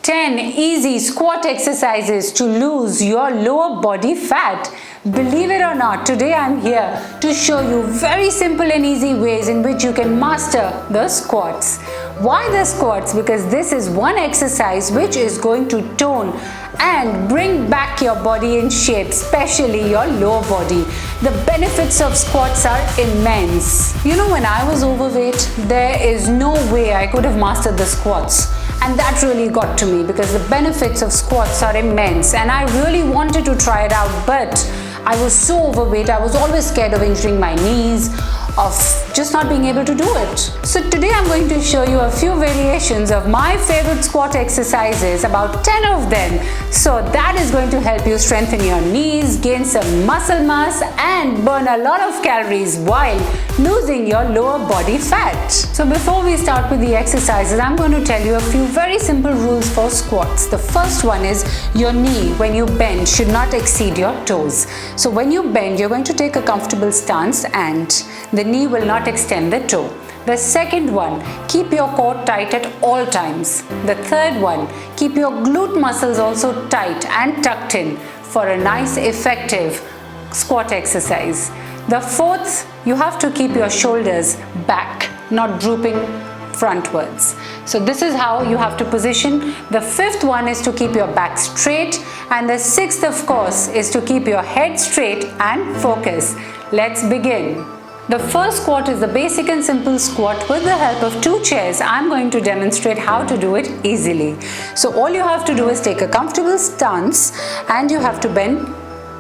10 easy squat exercises to lose your lower body fat. Believe it or not, today I'm here to show you very simple and easy ways in which you can master the squats. Why the squats? Because this is one exercise which is going to tone and bring back your body in shape, especially your lower body. The benefits of squats are immense. You know, when I was overweight, there is no way I could have mastered the squats. And that really got to me because the benefits of squats are immense and I really wanted to try it out, but I was so overweight, I was always scared of injuring my knees, of just not being able to do it. So today I'm going to show you a few variations of my favorite squat exercises, about 10 of them. So that is going to help you strengthen your knees, gain some muscle mass and burn a lot of calories while losing your lower body fat. So before we start with the exercises, I'm going to tell you a few very simple rules for squats. The first one is your knee when you bend should not exceed your toes. So when you bend, you're going to take a comfortable stance and the knee will not extend the toe. The second one, keep your core tight at all times. The third one, keep your glute muscles also tight and tucked in for a nice effective squat exercise. The fourth, you have to keep your shoulders back, not drooping frontwards. So this is how you have to position. The fifth one is to keep your back straight, and the sixth, of course, is to keep your head straight and focus. Let's begin. The first squat is the basic and simple squat with the help of two chairs. I'm going to demonstrate how to do it easily. So all you have to do is take a comfortable stance and you have to bend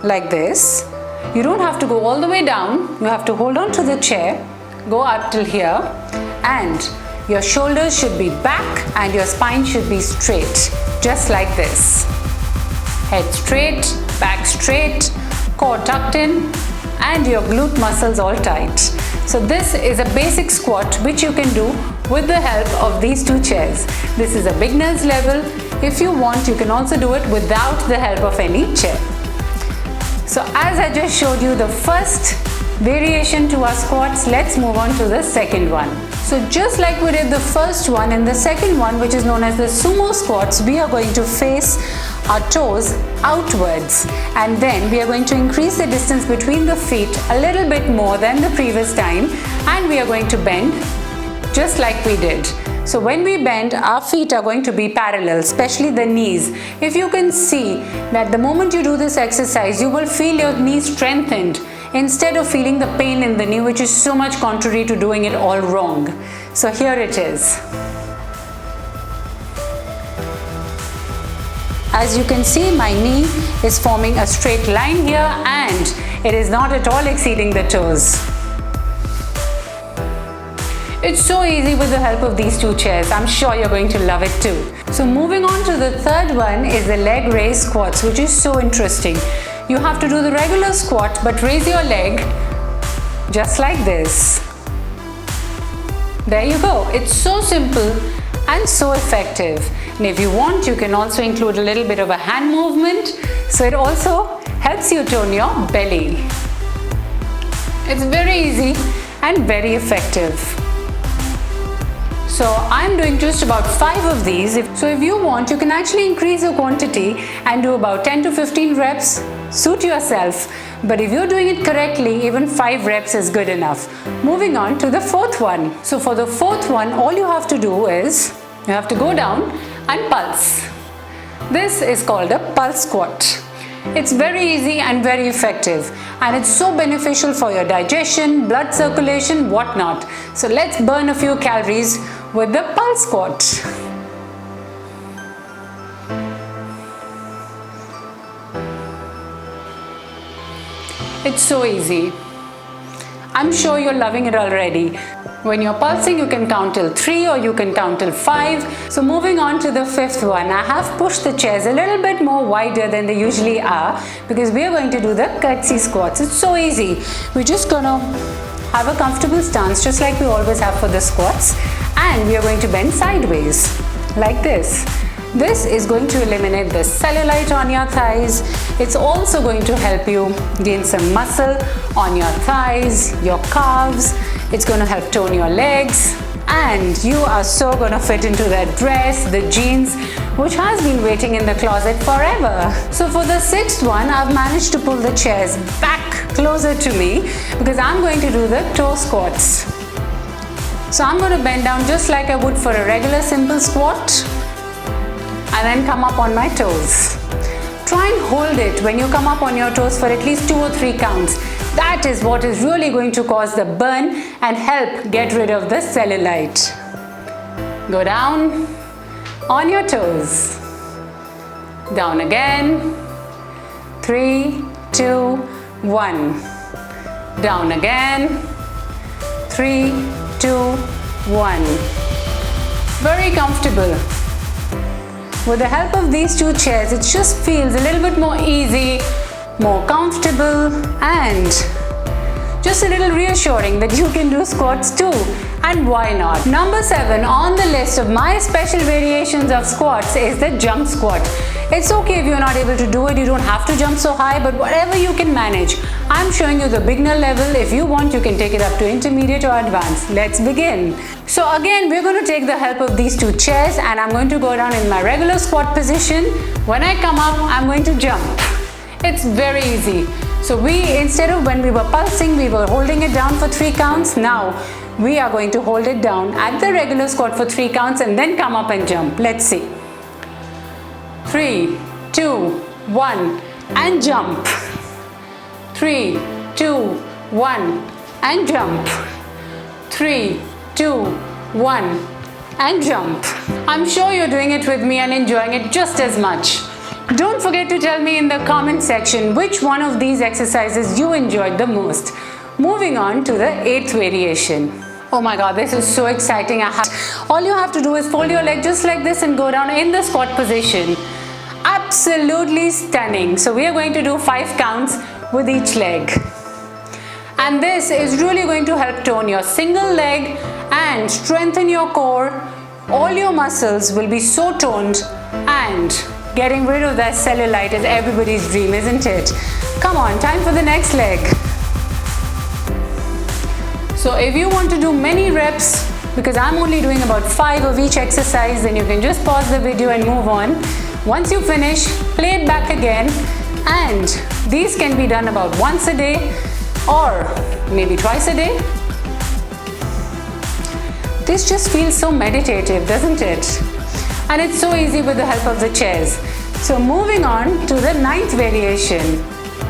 like this. You don't have to go all the way down. You have to hold on to the chair, go up till here, and your shoulders should be back and your spine should be straight, just like this. Head straight, back straight, core tucked in, and your glute muscles all tight. So this is a basic squat which you can do with the help of these two chairs. This is a beginner's level. If you want, you can also do it without the help of any chair. So as I just showed you the first variation to our squats, let's move on to the second one. So just like we did the first one, in the second one, which is known as the sumo squats, we are going to face our toes outwards and then we are going to increase the distance between the feet a little bit more than the previous time, and we are going to bend just like we did. So when we bend, our feet are going to be parallel, especially the knees. If you can see that the moment you do this exercise, you will feel your knees strengthened instead of feeling the pain in the knee, which is so much contrary to doing it all wrong. So here it is. As you can see, my knee is forming a straight line here and it is not at all exceeding the toes. It's so easy with the help of these two chairs. I'm sure you're going to love it too. So moving on to the third one is the leg raise squats, which is so interesting. You have to do the regular squat but raise your leg just like this. There you go. It's so simple and so effective. And if you want, you can also include a little bit of a hand movement, so it also helps you tone your belly. It's very easy and very effective. So I'm doing just about 5 of these. So if you want, you can actually increase your quantity and do about 10 to 15 reps. Suit yourself. But if you're doing it correctly, even 5 reps is good enough. Moving on to the fourth one. So for the fourth one, all you have to do is, you have to go down and pulse. This is called a pulse squat. It's very easy and very effective, and it's so beneficial for your digestion, blood circulation, whatnot. So let's burn a few calories with the pulse squat. It's so easy. I'm sure you're loving it already. When you're pulsing, you can count till 3 or you can count till 5. So moving on to the fifth one, I have pushed the chairs a little bit more wider than they usually are because we are going to do the curtsy squats. It's so easy. We're just gonna have a comfortable stance just like we always have for the squats, and we are going to bend sideways like this. This is going to eliminate the cellulite on your thighs. It's also going to help you gain some muscle on your thighs, your calves. It's going to help tone your legs, and you are so going to fit into that dress, the jeans, which has been waiting in the closet forever. So for the sixth one, I've managed to pull the chairs back closer to me because I'm going to do the toe squats. So I'm going to bend down just like I would for a regular simple squat and then come up on my toes. Try and hold it when you come up on your toes for at least 2 or 3 counts. That is what is really going to cause the burn and help get rid of the cellulite. Go down on your toes. Down again. 3, 2, 1. Down again. 3, 2, 1. Very comfortable. With the help of these 2 chairs, it just feels a little bit more easy, more comfortable, and just a little reassuring that you can do squats too. And why not? Number 7 on the list of my special variations of squats is the jump squat. It's okay if you're not able to do it, you don't have to jump so high, but whatever you can manage. I'm showing you the beginner level. If you want, you can take it up to intermediate or advanced. Let's begin. So again, we're going to take the help of these 2 chairs and I'm going to go down in my regular squat position. When I come up, I'm going to jump. It's very easy. So instead of when we were pulsing, we were holding it down for 3 counts. Now we are going to hold it down at the regular squat for 3 counts and then come up and jump. Let's see. 3, 2, 1 and jump. 3, 2, 1 and jump. 3, 2, 1 and jump. I'm sure you're doing it with me and enjoying it just as much. Don't forget to tell me in the comment section which one of these exercises you enjoyed the most. Moving on to the 8th variation. Oh my god, this is so exciting. All you have to do is fold your leg just like this and go down in the squat position. Absolutely stunning. So we are going to do 5 counts with each leg. And this is really going to help tone your single leg and strengthen your core. All your muscles will be so toned, and getting rid of that cellulite is everybody's dream, isn't it? Come on, time for the next leg. So if you want to do many reps, because I'm only doing about 5 of each exercise, then you can just pause the video and move on. Once you finish, play it back again, and these can be done about once a day or maybe twice a day. This just feels so meditative, doesn't it? And it's so easy with the help of the chairs. So moving on to the 9th variation.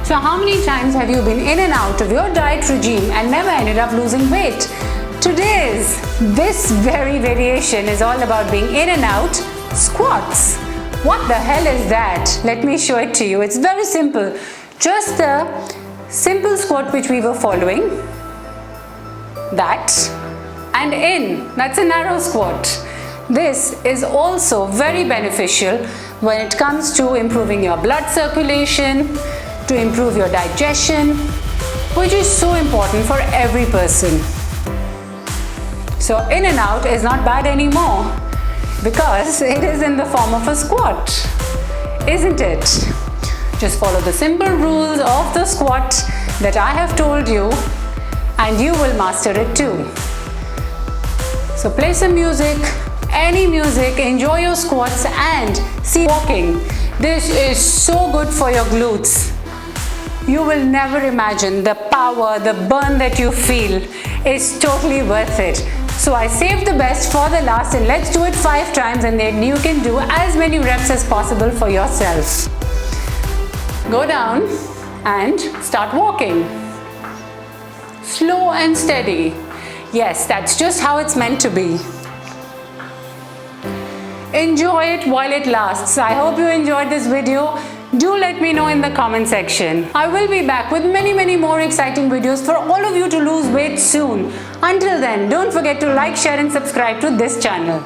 So how many times have you been in and out of your diet regime and never ended up losing weight? This very variation is all about being in and out squats. What the hell is that? Let me show it to you. It's very simple. Just the simple squat which we were following. That. And in. That's a narrow squat. This is also very beneficial when it comes to improving your blood circulation, to improve your digestion, which is so important for every person. So in and out is not bad anymore because it is in the form of a squat, isn't it? Just follow the simple rules of the squat that I have told you and you will master it too. So play some music, any music, enjoy your squats and see walking. This is so good for your glutes. You will never imagine the power, the burn that you feel is totally worth it. So I saved the best for the last and let's do it 5 times and then you can do as many reps as possible for yourself. Go down and start walking. Slow and steady. Yes, that's just how it's meant to be. Enjoy it while it lasts. I hope you enjoyed this video. Do let me know in the comment section. I will be back with many more exciting videos for all of you to lose weight soon. Until then, don't forget to like, share and subscribe to this channel.